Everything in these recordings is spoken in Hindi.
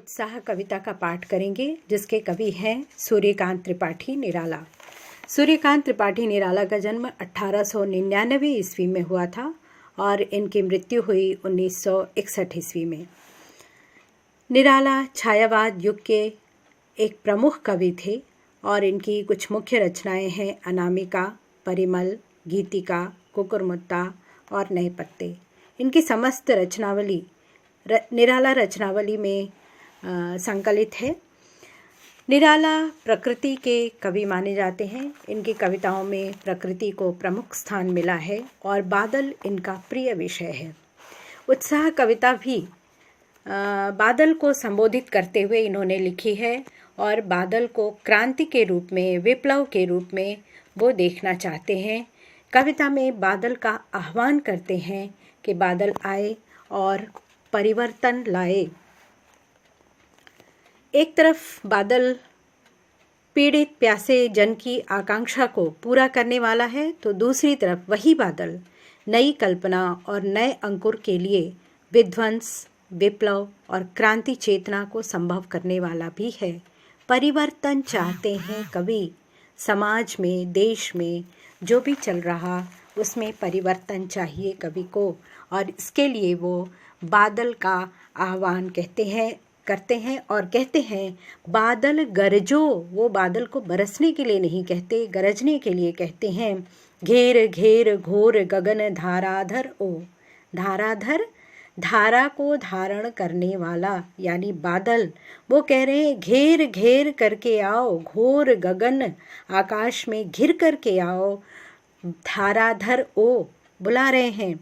उत्साह कविता का पाठ करेंगे जिसके कवि हैं सूर्यकांत त्रिपाठी निराला। सूर्यकांत त्रिपाठी निराला का जन्म 1899 ईस्वी में हुआ था और इनकी मृत्यु हुई 1961 ईस्वी में। निराला छायावाद युग के एक प्रमुख कवि थे और इनकी कुछ मुख्य रचनाएं हैं अनामिका, परिमल, गीतिका, कुकुरमुत्ता और नए पत्ते। इनकी समस्त रचनावली निराला रचनावली में संकलित है। निराला प्रकृति के कवि माने जाते हैं। इनकी कविताओं में प्रकृति को प्रमुख स्थान मिला है और बादल इनका प्रिय विषय है। उत्साह कविता भी बादल को संबोधित करते हुए इन्होंने लिखी है और बादल को क्रांति के रूप में, विप्लव के रूप में वो देखना चाहते हैं। कविता में बादल का आह्वान करते हैं कि बादल आए और परिवर्तन लाए। एक तरफ बादल पीड़ित प्यासे जन की आकांक्षा को पूरा करने वाला है, तो दूसरी तरफ वही बादल नई कल्पना और नए अंकुर के लिए विध्वंस, विप्लव और क्रांति चेतना को संभव करने वाला भी है। परिवर्तन चाहते हैं कवि। समाज में, देश में जो भी चल रहा उसमें परिवर्तन चाहिए कवि को, और इसके लिए वो बादल का आह्वान करते हैं और कहते हैं बादल गरजो। वो बादल को बरसने के लिए नहीं कहते, गरजने के लिए कहते हैं। घेर घेर घोर गगन धाराधर ओ। धाराधर, धारा को धारण करने वाला यानी बादल। वो कह रहे हैं घेर घेर करके आओ, घोर गगन आकाश में घिर करके आओ। धाराधर ओ बुला रहे हैं।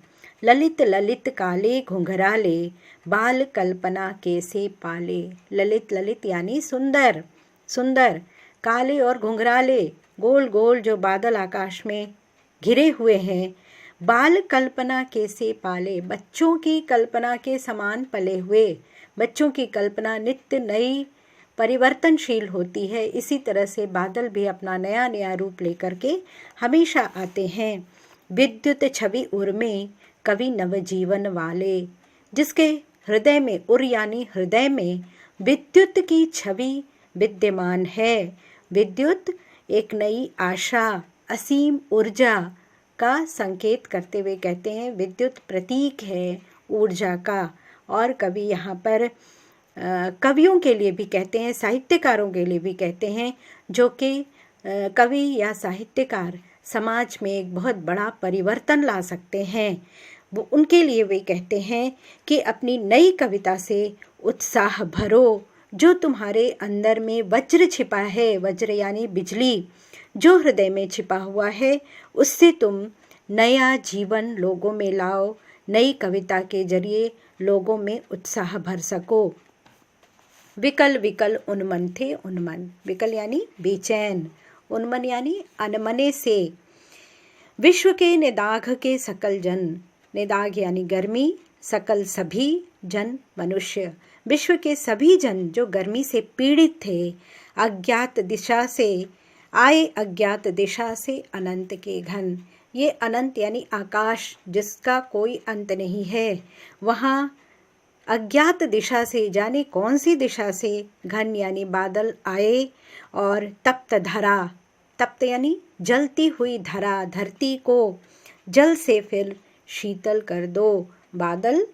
ललित ललित काले घुंघराले, बाल कल्पना कैसे पाले। ललित ललित यानी सुंदर सुंदर, काले और घुंघराले गोल गोल जो बादल आकाश में घिरे हुए हैं। बाल कल्पना कैसे पाले, बच्चों की कल्पना के समान पले हुए। बच्चों की कल्पना नित्य नई परिवर्तनशील होती है। इसी तरह से बादल भी अपना नया नया रूप लेकर के हमेशा आते हैं। विद्युत छवि उर में कवि नवजीवन वाले, जिसके हृदय में, उर यानी हृदय में, विद्युत की छवि विद्यमान है। विद्युत एक नई आशा, असीम ऊर्जा का संकेत करते हुए कहते हैं विद्युत प्रतीक है ऊर्जा का। और कवि यहाँ पर कवियों के लिए भी कहते हैं, साहित्यकारों के लिए भी कहते हैं, जो कि कवि या साहित्यकार समाज में एक बहुत बड़ा परिवर्तन ला सकते हैं। वो उनके लिए वे कहते हैं कि अपनी नई कविता से उत्साह भरो। जो तुम्हारे अंदर में वज्र छिपा है, वज्र यानी बिजली, जो हृदय में छिपा हुआ है, उससे तुम नया जीवन लोगों में लाओ। नई कविता के जरिए लोगों में उत्साह भर सको। विकल विकल उन्मन थे उन्मन। विकल यानी बेचैन, उन्मन यानी अनमने से। विश्व के निदाघ के सकल जन, निदाघ यानी गर्मी, सकल सभी जन मनुष्य। विश्व के सभी जन जो गर्मी से पीड़ित थे, अज्ञात दिशा से आए, अज्ञात दिशा से अनंत के घन। ये अनंत यानी आकाश जिसका कोई अंत नहीं है, वहाँ अज्ञात दिशा से, जाने कौन सी दिशा से, घन यानी बादल आए और तप्त धरा, तप्त यानी जलती हुई धरा, धरती को जल से फिर शीतल कर दो। बादल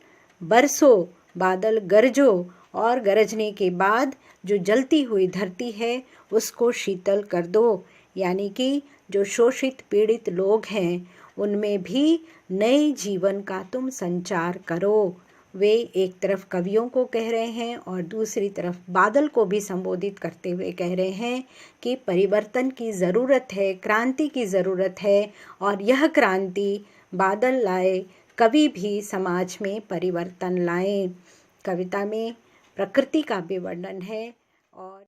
बरसो, बादल गरजो और गरजने के बाद जो जलती हुई धरती है उसको शीतल कर दो। यानी कि जो शोषित पीड़ित लोग हैं उनमें भी नए जीवन का तुम संचार करो। वे एक तरफ कवियों को कह रहे हैं और दूसरी तरफ बादल को भी संबोधित करते हुए कह रहे हैं कि परिवर्तन की ज़रूरत है, क्रांति की ज़रूरत है, और यह क्रांति बादल लाए, कवि भी समाज में परिवर्तन लाएं। कविता में प्रकृति का भी वर्णन है और